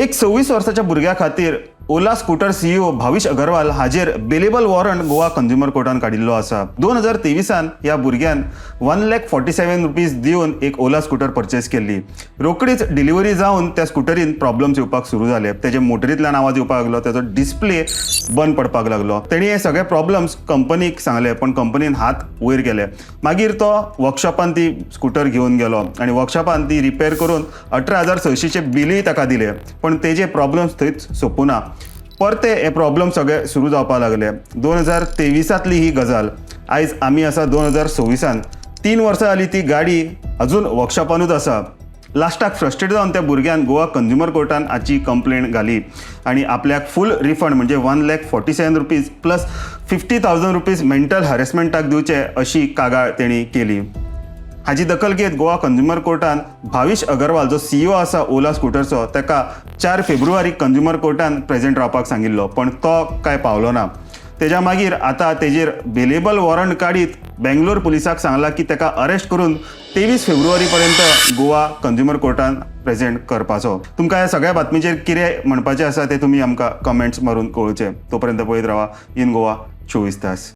एक 26 वर्साच्या भुरग्या खातीर ओला स्कूटर सीईओ भाविश अग्रवाल हाजेर बेलेबल वॉरंट गोवा कंझ्युमर कोर्टान काडिल्लो आसा. 2023 ह्या भुरग्यान 1,47,000 रुपीज दिवन एक ओला स्कूटर परचेस केल्ली. रोकडीच डिलिव्हरी जावन त्या स्कूटरीन प्रॉब्लम्स येवपाक सुरू जाले. तेजे मोटरींतल्यान आवाज येवपाक लागलो, तेजो डिस्प्ले बंद पडपाक लागलो. तेणी हे सगळे प्रॉब्लम्स कंपनीक सांगले, पण कंपनीन हात वयर केले. मागीर तो वर्कशॉपान ती स्कूटर घेवन गेलो आनी वर्कशॉपान ती रिपेर करून 18,600 बिलूय ताका दिले. पण तेजे प्रॉब्लम्स थंयच सोंपुना. परते हे प्रॉब्लम सगळे सुरू जावपाक लागले. 2023 ही गजाल. आयज आमी आसा 2026. 3 वर्सां जाली ती गाडी अजून वर्कशॉपानूच आसा. लास्टाक फ्रस्ट्रेट जावन त्या भुरग्यान गोवा कंझ्युमर कोर्टान हाची कंप्लेंट घाली आनी आपल्याक फूल रिफंड म्हणजे 1,47,000 रुपीज प्लस 50,000 रुपीज मेंटल हॅरेसमेंटाक दिवचे अशी कागाळ तेणी केली. हाची दखल घेत गोवा कंझ्युमर कोर्टान भाविश अग्रवाल जो सीईओ आसा ओला स्कूटरचो ताका 4 फेब्रुवारी कंझ्युमर कोर्टान प्रेझेंट रावपाक सांगिल्लो, पण तो काय पावलो ना. तेज्या मागीर आतां तेजेर बेलेबल वॉरंट काडीत बेंगलोर पुलिसाक सांगला की ताका अरेस्ट करून 23 फेब्रुवारी पर्यंत गोवा कंझ्युमर कोर्टान प्रेझेंट करपाचो. तुमकां ह्या सगळ्या बातमीचेर कितें म्हणपाचें आसा ते तुमी आमकां कमेंट्स मारून कळोवचे. तोपर्यंत पळयत रावा इन गोवा 24 तास.